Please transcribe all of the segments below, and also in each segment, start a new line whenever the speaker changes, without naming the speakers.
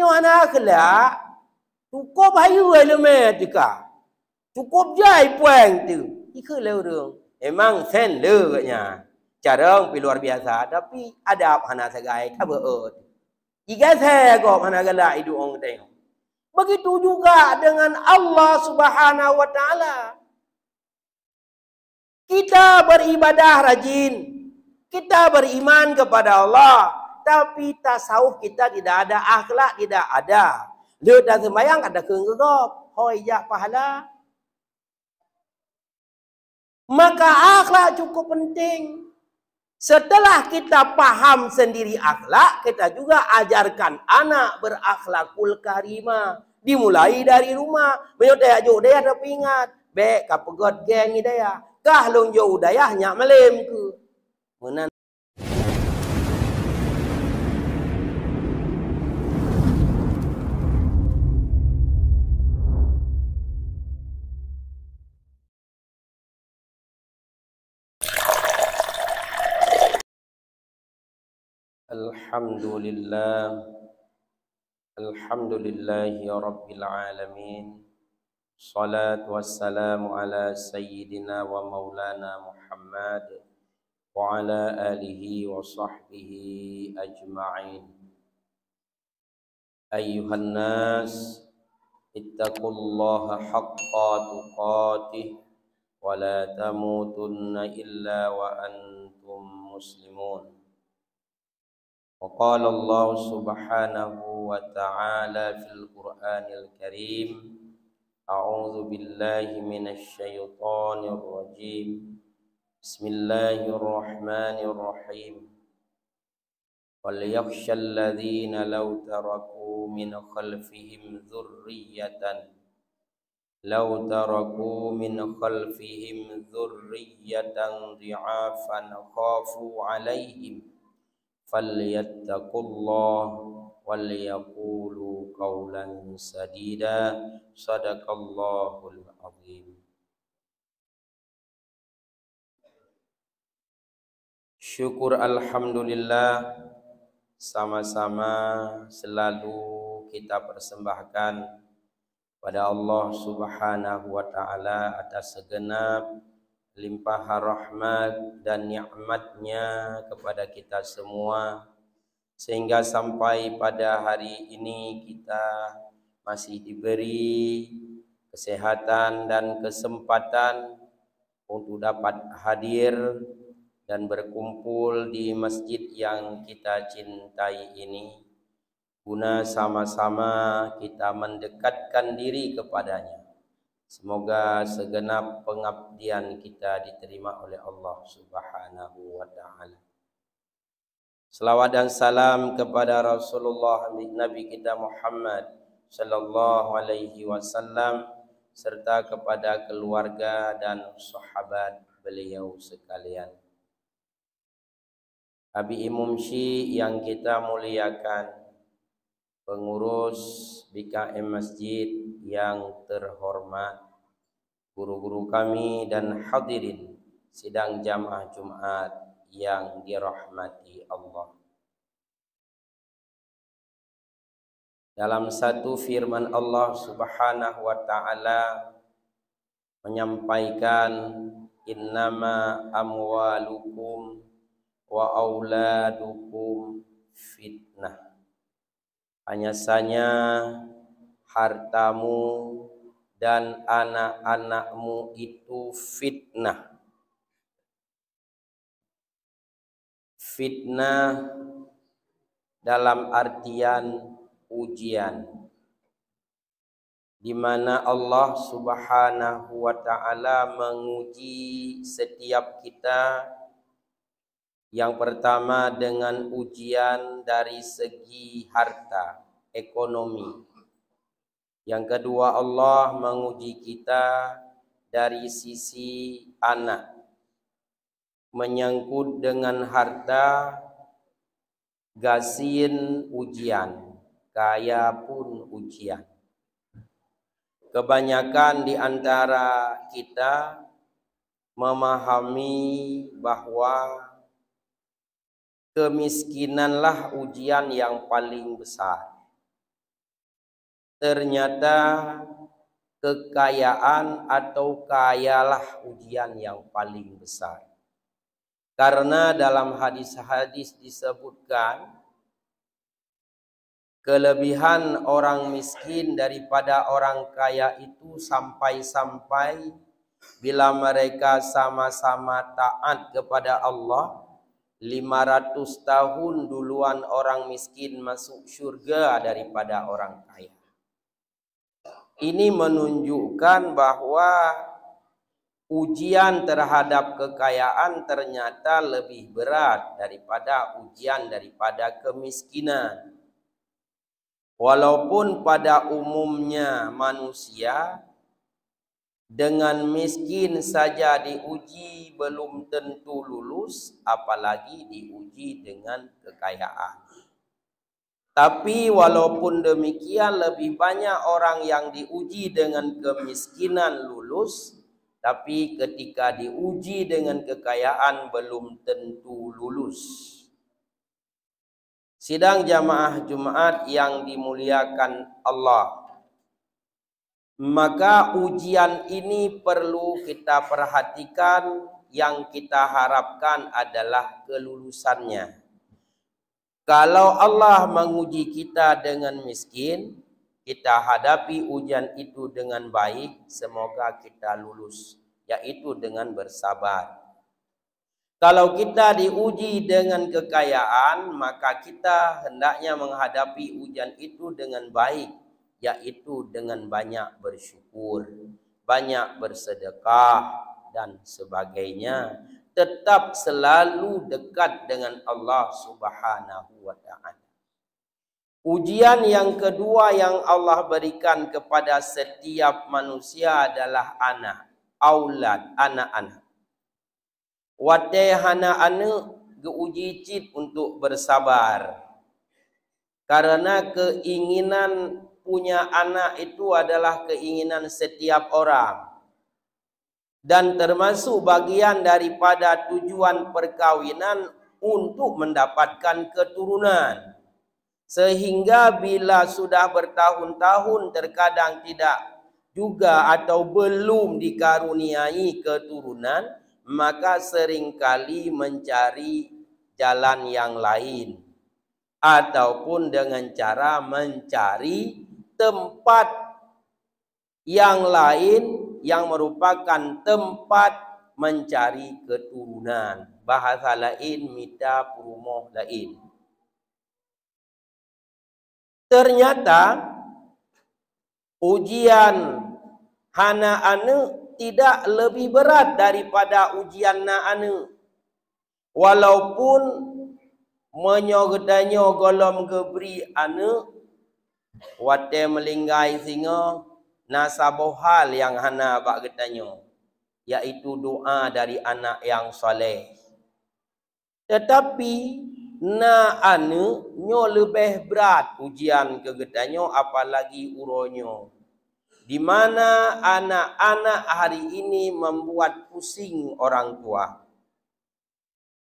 nyo anak akhlak cukup hayu elemen tika. Cukup jai puang tu. Ika leu emang sen le katnya. Cara pi luar biasa tapi adab hana sagai tak beut. Jika saya kok hana galak hidup orang tengok. Begitu juga dengan Allah Subhanahu wa taala. Kita beribadah rajin. Kita beriman kepada Allah, tapi tasawuf kita tidak ada, akhlak tidak ada. Dia dah sembahyang ada kegegap, hoi jak pahala. Maka akhlak cukup penting. Setelah kita paham sendiri akhlak, kita juga ajarkan anak berakhlakul karimah. Dimulai dari rumah. Menyok dia jauh dia ada ingat. Bek kapegot geng dia. Kah long jauh daya nyak malam ke. Menan Alhamdulillahi Rabbil Alamin. Salatu wassalamu ala sayyidina wa maulana Muhammad wa ala alihi wa sahbihi ajma'in. Ayyuhan nas, ittaqullaha haqqa tuqatih wa la tamutunna illa wa antum muslimun. وقال الله سبحانه وتعالى في القرآن الكريم أعوذ بالله من الشيطان الرجيم بسم الله الرحمن الرحيم وليخشى الذين لو تركوا من خلفهم ذرية ضعافا خافوا عليهم فليتقوا وليقولوا قولا سديدا صدق الله العظيم. Syukur alhamdulillah, sama-sama selalu kita persembahkan pada Allah Subhanahu wa taala atas segenap limpahan rahmat dan nikmatnya kepada kita semua, sehingga sampai pada hari ini kita masih diberi kesehatan dan kesempatan untuk dapat hadir dan berkumpul di masjid yang kita cintai ini, guna sama-sama kita mendekatkan diri kepadanya. Semoga segenap pengabdian kita diterima oleh Allah Subhanahu wa taala. Selawat dan salam kepada Rasulullah Nabi kita Muhammad sallallahu alaihi wasallam serta kepada keluarga dan sahabat beliau sekalian. Abi Imam Syi yang kita muliakan, pengurus BKM Masjid yang terhormat, guru-guru kami dan hadirin sidang jamaah Jumat yang dirahmati Allah. Dalam satu firman Allah Subhanahu wa taala menyampaikan, innama amwalukum wa auladukum fitnah. Hanya saja hartamu dan anak-anakmu itu fitnah. Fitnah dalam artian ujian, di mana Allah Subhanahu wa taala menguji setiap kita. Yang pertama dengan ujian dari segi harta, ekonomi. Yang kedua Allah menguji kita dari sisi anak. Menyangkut dengan harta, gasin ujian, kaya pun ujian. Kebanyakan di antara kita memahami bahwa kemiskinanlah ujian yang paling besar. ternyata kekayaan atau kayalah ujian yang paling besar. Karena dalam hadis-hadis disebutkan kelebihan orang miskin daripada orang kaya itu sampai-sampai bila mereka sama-sama taat kepada Allah, 500 tahun duluan orang miskin masuk surga daripada orang kaya. Ini menunjukkan bahwa ujian terhadap kekayaan ternyata lebih berat daripada ujian daripada kemiskinan. Walaupun pada umumnya manusia dengan miskin saja diuji belum tentu lulus, apalagi diuji dengan kekayaan. Tapi walaupun demikian lebih banyak orang yang diuji dengan kemiskinan lulus, tapi ketika diuji dengan kekayaan belum tentu lulus. Sidang jamaah Jumat yang dimuliakan Allah, maka ujian ini perlu kita perhatikan. Yang kita harapkan adalah kelulusannya. Kalau Allah menguji kita dengan miskin, kita hadapi ujian itu dengan baik, semoga kita lulus, yaitu dengan bersabar. Kalau kita diuji dengan kekayaan, maka kita hendaknya menghadapi ujian itu dengan baik, yaitu dengan banyak bersyukur, banyak bersedekah, dan sebagainya. Tetap selalu dekat dengan Allah Subhanahu wa ta'ala. Ujian yang kedua yang Allah berikan kepada setiap manusia adalah anak, aulad, anak-anak. Watai anak-anak geuji cit untuk bersabar. Karena keinginan punya anak itu adalah keinginan setiap orang. Dan termasuk bagian daripada tujuan perkawinan untuk mendapatkan keturunan. Sehingga bila sudah bertahun-tahun terkadang tidak juga atau belum dikaruniai keturunan, maka seringkali mencari jalan yang lain. Ataupun dengan cara mencari tempat yang lain yang merupakan tempat mencari keturunan. Bahasa lain, mita perumoh lain. Ternyata ujian hana ane tidak lebih berat daripada ujian na ane. Walaupun menyogedanyo golom gebri ane, wate melinggai singa, nasabah hal yang hana bak getanyo, yaitu doa dari anak yang soleh. Tetapi na ane nyo lebih berat ujian ke getanyo, apalagi uronyo, di mana anak-anak hari ini membuat pusing orang tua,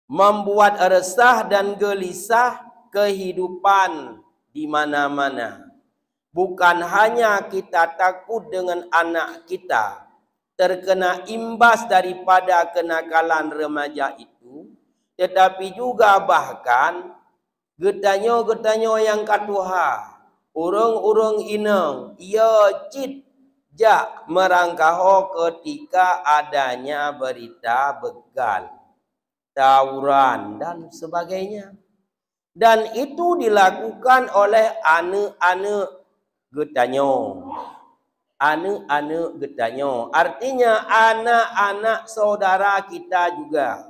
membuat resah dan gelisah kehidupan di mana-mana. Bukan hanya kita takut dengan anak kita terkena imbas daripada kenakalan remaja itu, tetapi juga bahkan getanyo-getanyo yang katuha, urung-urung ineng, ia cit jak merangkaho ketika adanya berita begal, tawuran dan sebagainya. Dan itu dilakukan oleh anak-anak getanyo. Anak-anak getanyo artinya anak-anak saudara kita juga.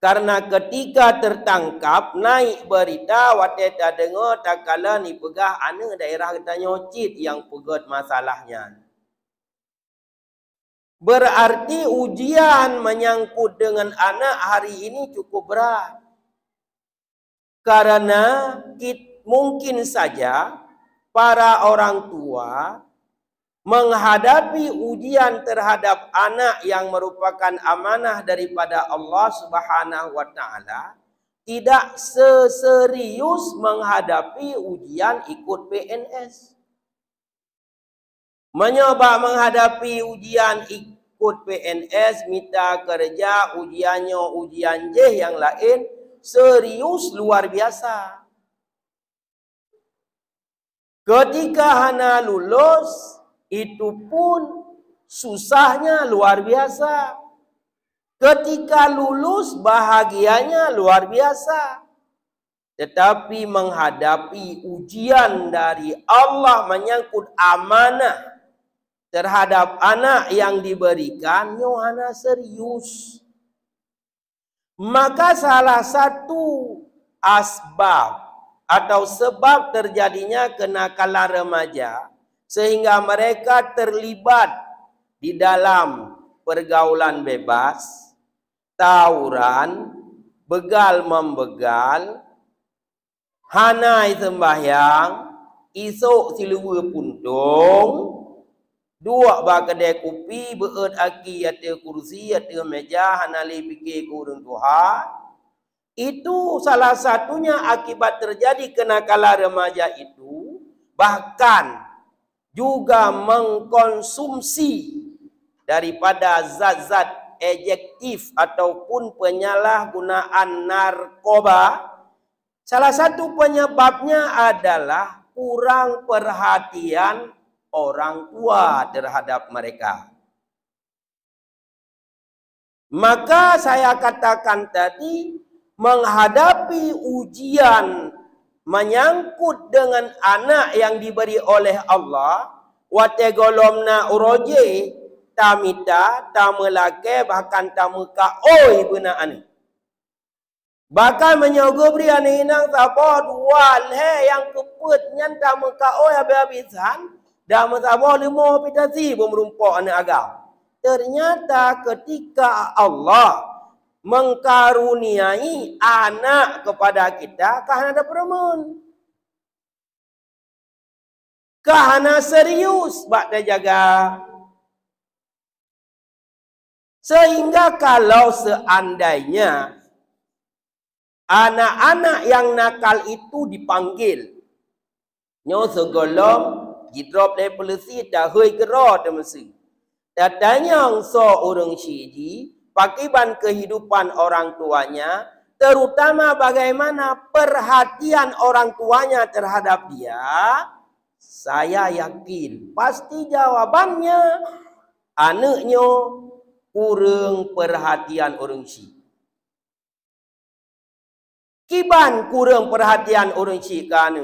Karena ketika tertangkap naik berita wate ta dengar tak kala ni pegah anak daerah getanyo cit yang pegot masalahnya. Berarti ujian menyangkut dengan anak hari ini cukup berat. Karena mungkin saja para orang tua menghadapi ujian terhadap anak yang merupakan amanah daripada Allah Subhanahu wa ta'ala tidak seserius menghadapi ujian ikut PNS. Mencoba menghadapi ujian ikut PNS, minta kerja, ujiannya ujian yang lain, serius luar biasa. Ketika hana lulus, itu pun susahnya luar biasa. Ketika lulus, bahagianya luar biasa. Tetapi menghadapi ujian dari Allah menyangkut amanah terhadap anak yang diberikan, hana serius. Maka salah satu asbab atau sebab terjadinya kenakalan remaja sehingga mereka terlibat di dalam pergaulan bebas, tawuran, begal membegal, hanai sembahyang, isuk siluwe puntung, dua ba kedai kopi, beut aki ate kursi, ate meja, hanali fikir kurang Tuhan. Itu salah satunya akibat terjadi kenakalan remaja itu, bahkan juga mengkonsumsi daripada zat-zat ejektif ataupun penyalahgunaan narkoba. Salah satu penyebabnya adalah kurang perhatian orang tua terhadap mereka. Maka saya katakan tadi, menghadapi ujian menyangkut dengan anak yang diberi oleh Allah, wategolomna uroje, tamita, tamelake, bahkan tamuka oi benaan. Bahkan menyogobri ane inang sabah dual yang keput nyan tamuka oi habis-habisan, dah sabah lima pitasi pemerumpak anak agam. Ternyata ketika Allah mengkaruniai anak kepada kita, kahana ada perempuan, kahana serius bak dia jaga. Sehingga kalau seandainya anak-anak yang nakal itu dipanggil, nyo segolom gidrop le polisi dah hoi gero temesi. Datanya so orang syiji pakiban kehidupan orang tuanya, terutama bagaimana perhatian orang tuanya terhadap dia, saya yakin pasti jawabannya anaknya kurang perhatian orang syik. Kiban kurang perhatian orang syik kan?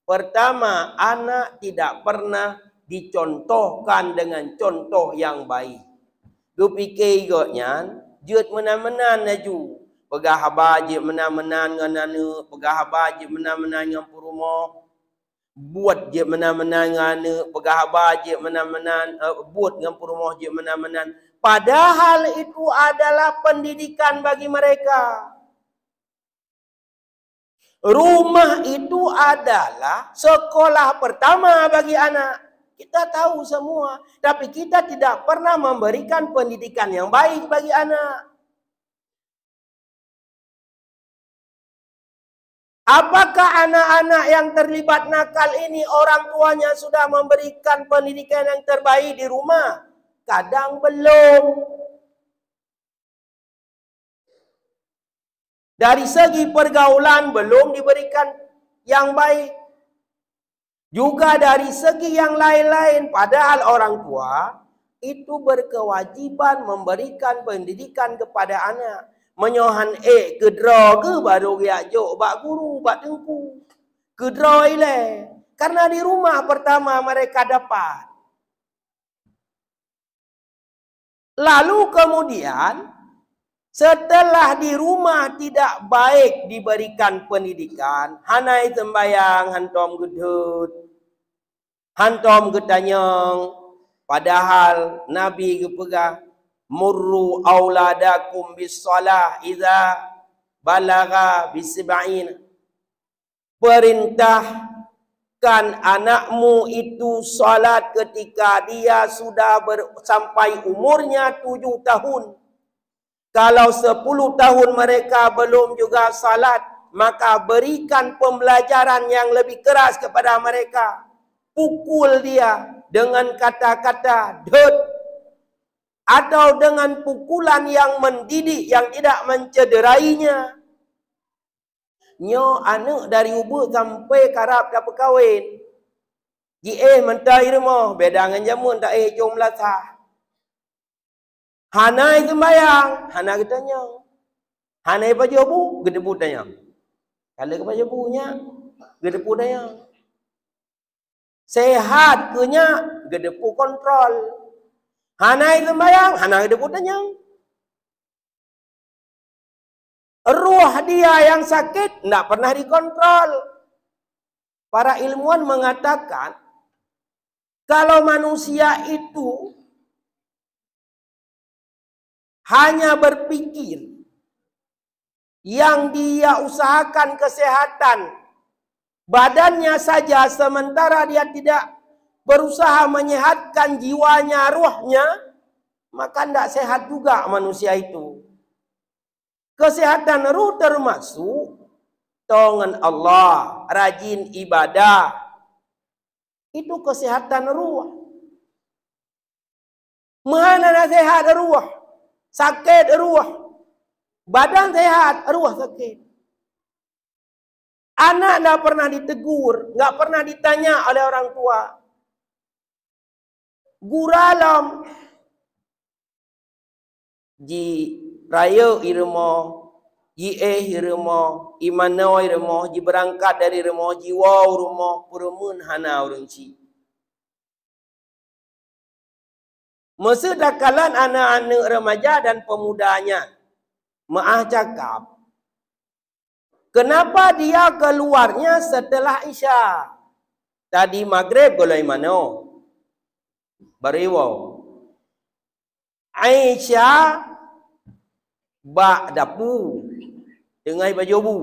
Pertama, anak tidak pernah dicontohkan dengan contoh yang baik. Lu fikir igotnya, jut menan-menan laju. Pegah habar je menan-menan dengan anak, pegah habar je menan-menan dengan rumah. Buat je menan-menan dengan anak, pegah habar je menan-menan, buat dengan rumah je menan-menan. Padahal itu adalah pendidikan bagi mereka. Rumah itu adalah sekolah pertama bagi anak. Kita tahu semua, tapi kita tidak pernah memberikan pendidikan yang baik bagi anak. Apakah anak-anak yang terlibat nakal ini orang tuanya sudah memberikan pendidikan yang terbaik di rumah? Kadang belum. Dari segi pergaulan belum diberikan yang baik. Juga dari segi yang lain-lain, padahal orang tua itu berkewajiban memberikan pendidikan kepada anak. Menyohan kedra ke baru riak jok bak guru bak tengku. Kedra ile. Karena di rumah pertama mereka dapat. Lalu kemudian setelah di rumah tidak baik diberikan pendidikan, hanai sembayang, hantom gedut, hantom getanyang, padahal Nabi kepegah, murru auladakum bis salah idza balagha bisba'in. Perintahkan anakmu itu salat ketika dia sudah sampai umurnya 7 tahun. Kalau 10 tahun mereka belum juga salat, maka berikan pembelajaran yang lebih keras kepada mereka. Pukul dia, dengan kata-kata dut atau dengan pukulan yang mendidik yang tidak mencederainya. Nyo anak dari ubuk sampai karap dapat kahwin. Mentai rumah beda dengan jamun tak jom lasah. Hanai sembayang, hana kita nyang. Hanai baju abu, gedebu dayang. Kalau ke baju abunya, gedebu dayang. Sehat kenya, gedebu kontrol. Hanai sembayang, hana gedebu dayang. Ruh dia yang sakit tidak pernah dikontrol. Para ilmuwan mengatakan kalau manusia itu hanya berpikir yang dia usahakan kesehatan badannya saja sementara dia tidak berusaha menyehatkan jiwanya, ruhnya, maka tidak sehat juga manusia itu. Kesehatan ruh termasuk dengan Allah, rajin ibadah. Itu kesehatan ruh. Mana sehat ruh? Sakit ruh. Badan sehat, ruh sakit. Anak tidak pernah ditegur, tidak pernah ditanya oleh orang tua. Guralam di raya irmo, irmo, imano irmo, berangkat dari irmo, jiwa irmo, purumun hana urunci. Masa dakalan anak-anak remaja dan pemudanya, maah cakap, kenapa dia keluarnya setelah Isya? Tadi maghrib golai mano? Bariwau. Aisyah bak dapu dengan baju bu.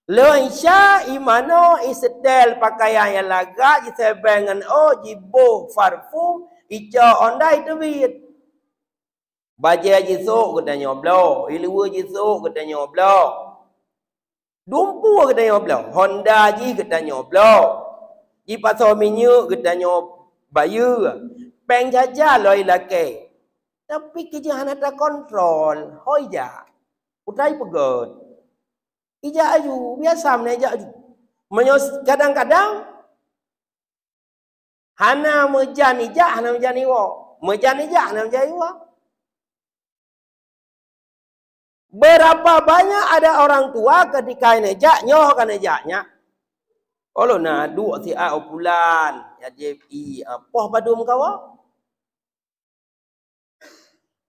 Leisha imano isetel pakaian yang laga jisebengan jibo parfum ica ondai tebit. Baja jisuk kita nyoblo, ilua jisuk kita nyoblo. Dumpu kita nyoblo, Honda ji kita nyoblo. Di pasar minyak kita bayu. Peng jaja loi laki. Tapi kerjaan ada kontrol. Hoja. Utai pegot. Ija aju. Biasa meneja aju. Kadang-kadang. Hana mejan ija, hana mejan iwa. Mejan ija, hana mejan iwa. Berapa banyak ada orang tua ketika nejak, nyoh kan nejaknya. Kalau nak duk si a bulan. Ya JPI. Poh badum kawa.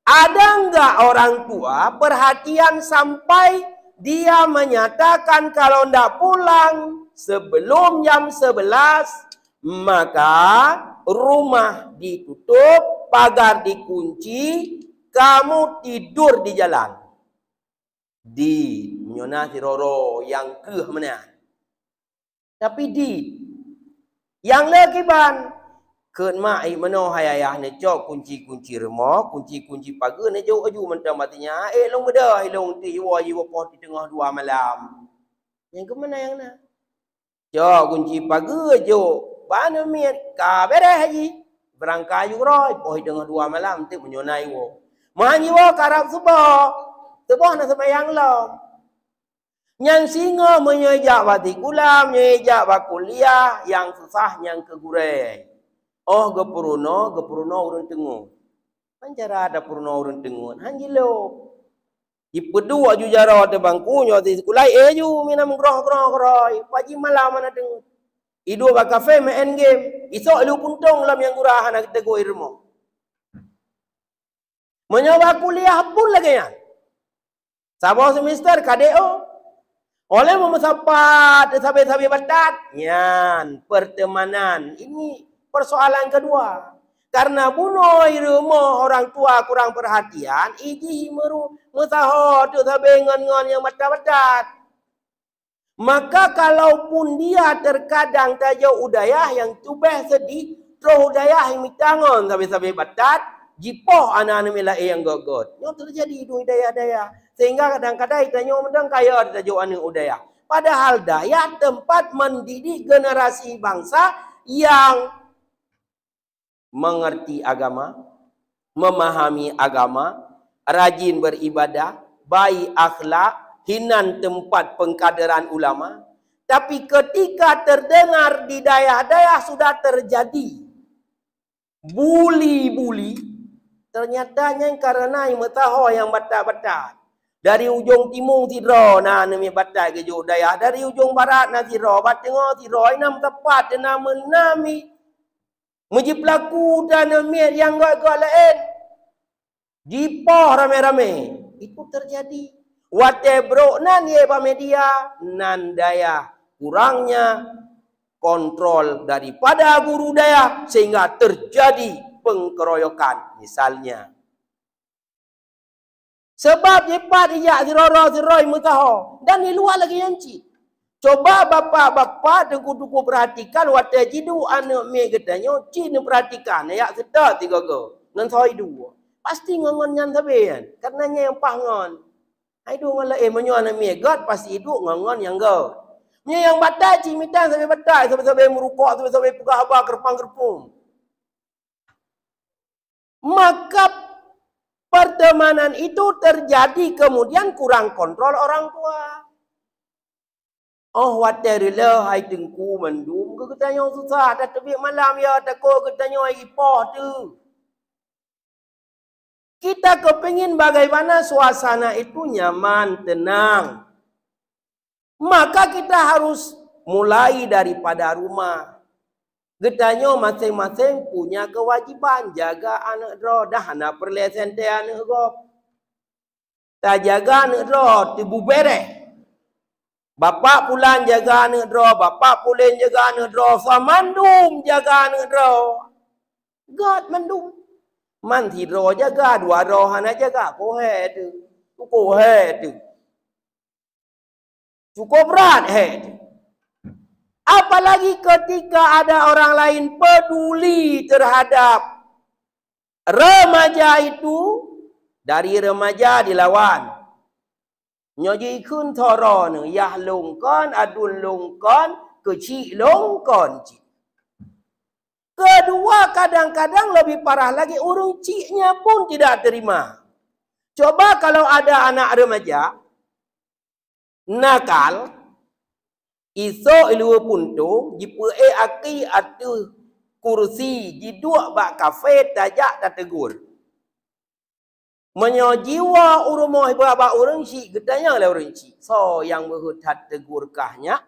Ada enggak orang tua perhatian sampai dia menyatakan kalau ndak pulang sebelum jam 11 maka rumah ditutup, pagar dikunci, kamu tidur di jalan. Di nyona si Roro yang ke mana? Tapi di yang lagi ban ken mak ai mano hayayah ne cok kunci-kunci rumah, kunci-kunci pagar ne jauh aju mentang matinya. Long bedah long ti wa ji wapoh di tengah 2 malam. Yang ke mana yang na? Cok kunci pagar jo. Bana miat ka bereh haji. Berangkai ju roi poh di tengah 2 malam ti menyonai wo. Manyi wo karap subuh. Subuh na sembahyang lom. Yang singa menyejak bati kulam, menyejak bakuliah, yang susah yang kegurei. Oh gepuruno urun tengu. Pancara ada puruno urun tengu. Hanjilo. Ipedu aju jaro te bangkunya ti sekulai ju minam groh. Paji malam mana tengu. Idu ba kafe main game. Isok lu puntung lam yang gurahan kita go irmo. Menyoba kuliah pun lagi ya. Sabah semester KDO. Oleh memesapat sampai batat. Yan, pertemanan. Ini persoalan kedua. Karena bunuh rumah orang tua kurang perhatian, iji meru mesahot tu sampai ngon yang batat-batat. Maka kalaupun dia terkadang tajau udayah yang tubeh sedih, terus udayah yang mitangon sampai batat, jipoh anak-anak milai yang gogot. Yang terjadi itu udayah-udayah. Sehingga kadang-kadang ditanya mendang kaya tajuk anak udayah. Padahal daya tempat mendidik generasi bangsa yang mengerti agama, memahami agama, rajin beribadah, baik akhlak, hinan tempat pengkaderan ulama. Tapi ketika terdengar di daerah-daerah sudah terjadi buli-buli, ternyata yang karena yang metaho yang batat-batat. Dari ujung timur tidro na nami batat ke jo daya, dari ujung barat na tidro, bat tengah tidro, enam tepat nama nami. Muji pelaku dan nami yang gak lain. Jipoh rame-rame. Itu terjadi. Wate bro nan ye pa media nan daya kurangnya kontrol daripada guru daya sehingga terjadi pengkeroyokan misalnya. Sebab jepat ijak siroi mutaho. Dan di luar lagi yanci. Coba bapak-bapak tengku-tengku perhatikan. Wata jidu anak me katanya. Cina perhatikan. Ya kita tiga go. Nan soi dua. Pasti ngongon nyan tabi kan. Karenanya yang pangon. Hai dua ngala menyo anak me. God pasti hidup ngongon yang go. Nya yang batai cimitan sampai batai. Sampai merukuk. Sampai pegah abah kerpang-kerpung. Maka pertemanan itu terjadi kemudian kurang kontrol orang tua. Oh waterlah hai tengku mendum ke katanya susah dah terbit malam ya takut katanya ipoh tu. Kita kepingin bagaimana suasana itu nyaman, tenang. Maka kita harus mulai daripada rumah. Getanyo masing-masing punya kewajiban jaga anak dro dah anak perlesen te anak gop. Tak jaga anak dro tibu bereh. Bapak pulang jaga anak dro, bapak pulang jaga anak dro, samandum jaga anak dro. God mandum. Man thi dro jaga dua dro anak jaga kohe tu. Kohe tu. Cukup berat he. Apalagi ketika ada orang lain peduli terhadap remaja itu, dari remaja dilawan. Nyoji kun toron, yah longkon, adun longkon, kecil longkon. Kedua kadang-kadang lebih parah lagi, urung ciknya pun tidak terima. Coba kalau ada anak remaja, nakal, iso ilu puntung jipu aki atu kursi jiduk bak kafe tajak dah tegur. Menyojiwa urumoh baba urang si gedanya le urang si. So yang berhutat tegur kahnya.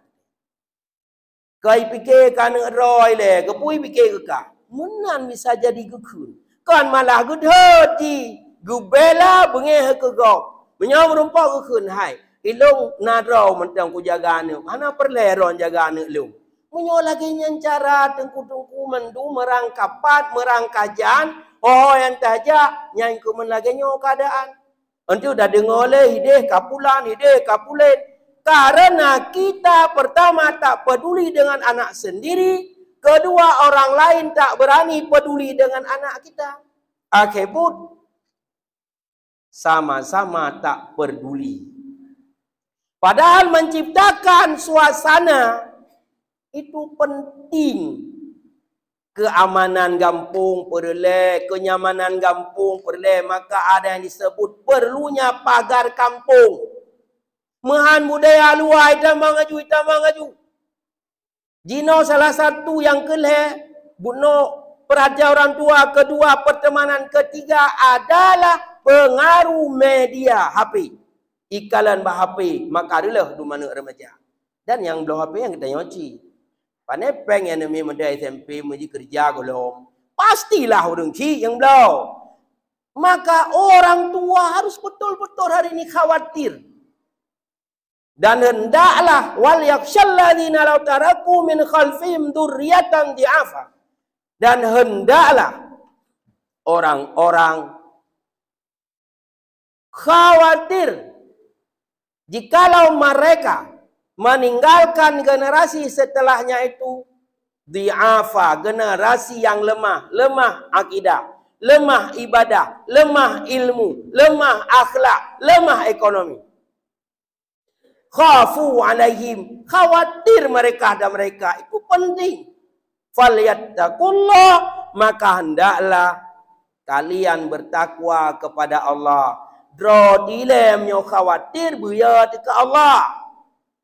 Kai pikir kana roy le, kepui pikir ke kah. Menan bisa jadi gekun. Kan malah gedhe ji. Gubela bengeh ke gop. Menyau rumpau gekun hai. Ilung nadro mentang ku jaga anak. Mana perleron jaga anak lu. Menyo lagi nyancara tengku-tengku mendu merangkapat, merangkajan. Oh yang tajak nyai ku lagi nyo keadaan. Entu dah dengar le hideh kapulan, hideh kapulen. Karena kita pertama tak peduli dengan anak sendiri. Kedua orang lain tak berani peduli dengan anak kita. Akhirnya sama-sama tak peduli. Padahal menciptakan suasana itu penting. Keamanan kampung perle, kenyamanan kampung perle, maka ada yang disebut perlunya pagar kampung. Mehan budaya luar hitam mangaju. Jino salah satu yang keleh, buno perhatian orang tua, kedua pertemanan, ketiga adalah pengaruh media HP. Ikalan bah HP, maka adalah du mana remaja. Dan yang belum HP yang kita nyoci. Pandai pengen nami muda SMP meji kerja golong. Pastilah orang ci yang belum. Maka orang tua harus betul-betul hari ini khawatir. Dan hendaklah wal yakhshalladzina law taraku min khalfihim dzurriyyatan di'afa. Dan hendaklah orang-orang khawatir jikalau mereka meninggalkan generasi setelahnya itu di'afa, generasi yang lemah, lemah akidah, lemah ibadah, lemah ilmu, lemah akhlak, lemah ekonomi. Khafu alaihim, khawatir mereka dan mereka itu penting. Falyattaqullah, maka hendaklah kalian bertakwa kepada Allah. Dro dilemnya khawatir buya ke Allah.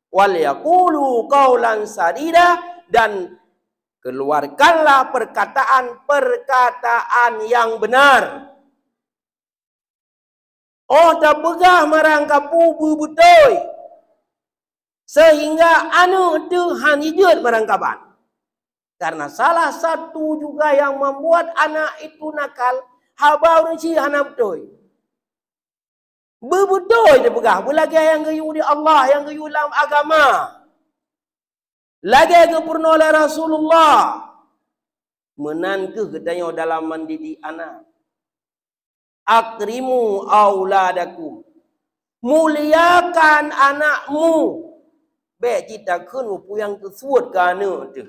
Wal yaqulu qawlan sadida, dan keluarkanlah perkataan yang benar. Oh, tak begah marang kapu bubutoi, sehingga anu itu hanijut marang kaban. Karena salah satu juga yang membuat anak itu nakal, habau nci anak betoi. Bubutoi dia begah, belagi yang gayu di Allah, yang gayu dalam agama. Lagi ke purna oleh Rasulullah. Menanke katanya dalam mendidik anak. Akrimu auladakum. Muliakan anakmu. Baik kita kena puyang tersebut ke anak tu.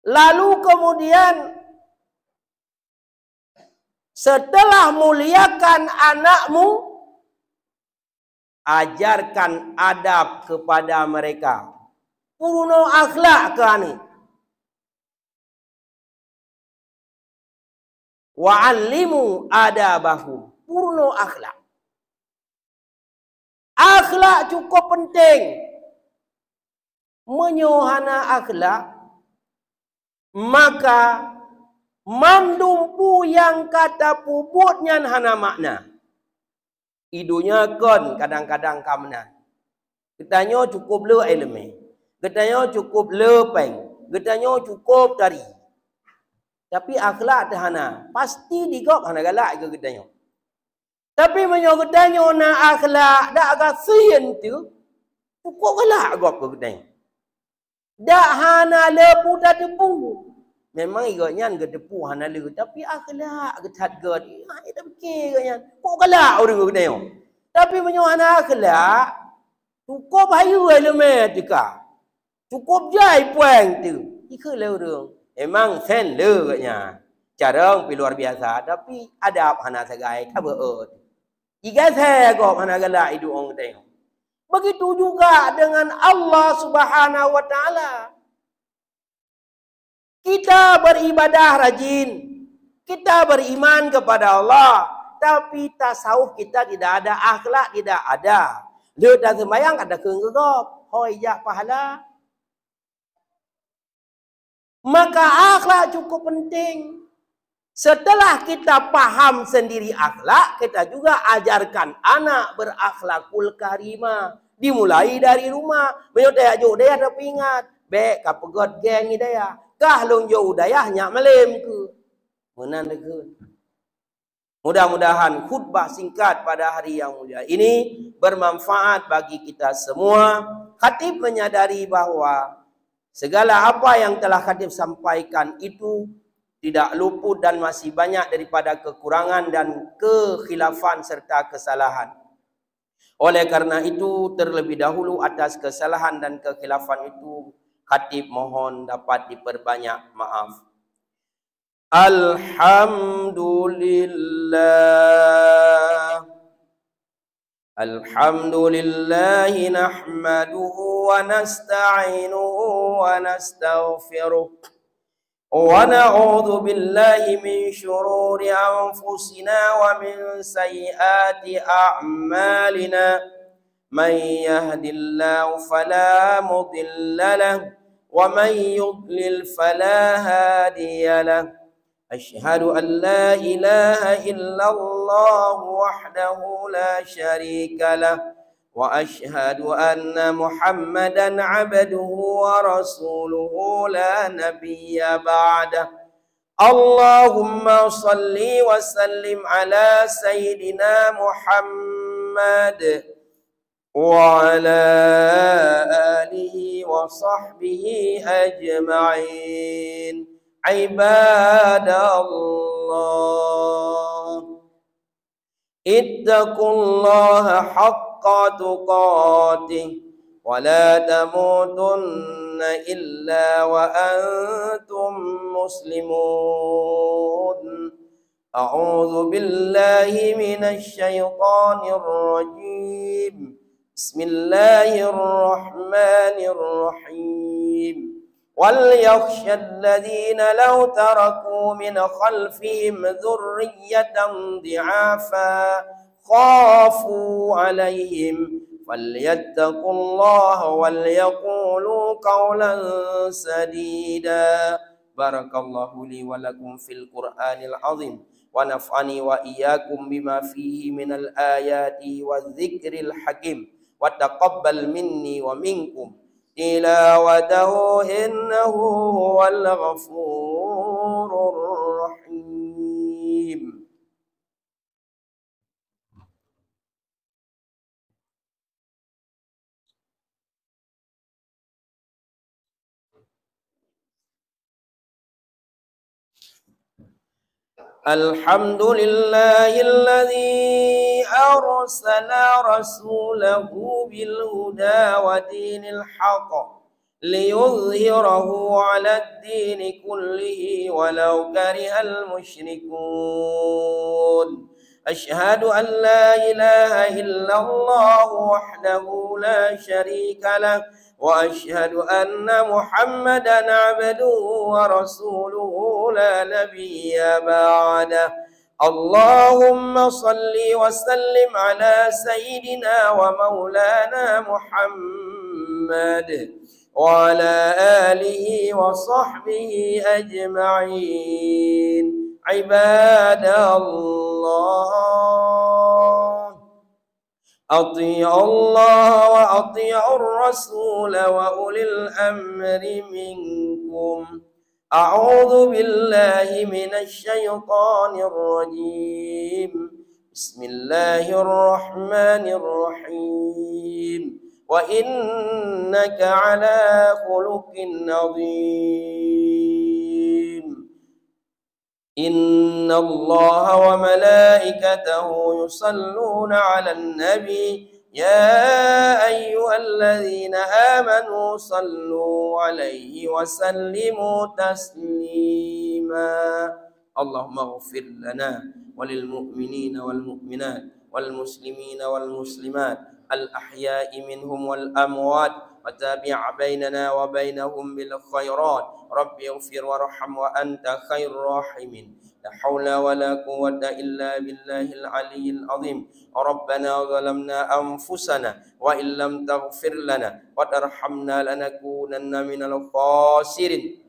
Lalu kemudian setelah muliakan anakmu, ajarkan adab kepada mereka. Purno akhlak ke anak. Wa'allimu adabahum. Purno akhlak. Akhlak cukup penting. Menyohana akhlak, maka mandumpu yang kata puputnya hana makna. Idunya kon kadang-kadang kamna. Katanya cukup le elemen. Katanya cukup le peng. Katanya cukup tari. Tapi akhlak tahana pasti digop hana galak ke katanya. Tapi menyo katanya na akhlak dak agak sien tu cukup galak gop ke katanya. Dak hana le puta tepu. Memang iganya ke tepu hana le, tapi akhlak ketat god. Ha ida fikir katanya. Kok galak orang ke katanya. Tapi menyo hana akhlak cukup hayu elemen tika. Cukup jai puang tu. Ikut le orang. Emang sen le katanya. Cara pi luar biasa, tapi adab hana sagai tak beut. Jika saya kok hana galak hidup orang tengok. Begitu juga dengan Allah Subhanahu wa taala. Kita beribadah rajin. Kita beriman kepada Allah, tapi tasawuf kita tidak ada, akhlak tidak ada. Dia dah sembahyang ada kegegop, hoi jak pahala. Maka akhlak cukup penting. Setelah kita paham sendiri akhlak, kita juga ajarkan anak berakhlakul karimah. Dimulai dari rumah. Menyodaya jauh daya tapi ingat. Bek kapegot geng ni daya. Kah long jauh daya nyak melem ke. Menan degun. Mudah-mudahan khutbah singkat pada hari yang mulia ini bermanfaat bagi kita semua. Khatib menyadari bahwa segala apa yang telah khatib sampaikan itu tidak luput dan masih banyak daripada kekurangan dan kekhilafan serta kesalahan. Oleh karena itu, terlebih dahulu atas kesalahan dan kekhilafan itu, khatib mohon dapat diperbanyak maaf. Alhamdulillah. Alhamdulillahi nahmaduhu wa nasta'inuhu wa nastaghfiruh. ونعوذ بالله من شرور أنفسنا ومن سيئات أعمالنا من يهد الله فلا مضل له ومن يضلل فلا هادي له أشهد أن لا إله إلا الله وحده لا شريك له وأشهد أن محمدا عبده ورسوله لا نبي بعده اللهم صل وسلم على سيدنا محمد وعلى آله وصحبه أجمعين عباد الله اتقوا الله حق تقاته ولا تموتن إلا وأنتم مسلمون أعوذ بالله من الشيطان الرجيم بسم الله الرحمن الرحيم وليخشى الذين لو تركوا من خلفهم ذرية ضعافا خافوا عليهم فليتقوا الله وليقولوا قولا سديدا. بارك الله لي ولكم في القرآن العظيم ونفعني وإياكم بما فيه من الآيات والذكر الحكيم وتقبل مني ومنكم تلاوته إنه هو الغفور الرحيم. الحمد لله الذي أرسل رسوله بالهدى ودين الحق ليظهره على الدين كله ولو كره المشركون. أشهد أن لا إله إلا الله وحده لا شريك له وأشهد أن محمدا عبده ورسوله لا نبي بعده. اللهم صل وسلم على سيدنا ومولانا محمد وعلى آله وصحبه أجمعين. عباد الله أطيعوا الله وأطيعوا الرسول وأولي الأمر منكم. أعوذ بالله من الشيطان الرجيم. بسم الله الرحمن الرحيم. وإنك على خلق عظيم. إن الله وملائكته يصلون على النبي يا أيها الذين آمنوا صلوا عليه وسلموا تسليما. اللهم اغفر لنا وللمؤمنين والمؤمنات والمسلمين والمسلمات الأحياء منهم والأموات وتابع بيننا وبينهم بالخيرات. رب اغفر وارحم وأنت خير الراحمين. لا حول ولا قوة إلا بالله العلي العظيم. ربنا ظلمنا أنفسنا وإن لم تغفر لنا وترحمنا لنكونن من الخاسرين.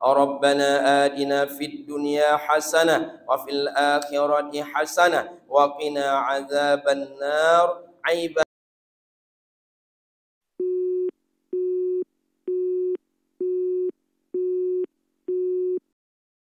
ربنا آتنا في الدنيا حسنة وفي الآخرة حسنة وقنا عذاب النار.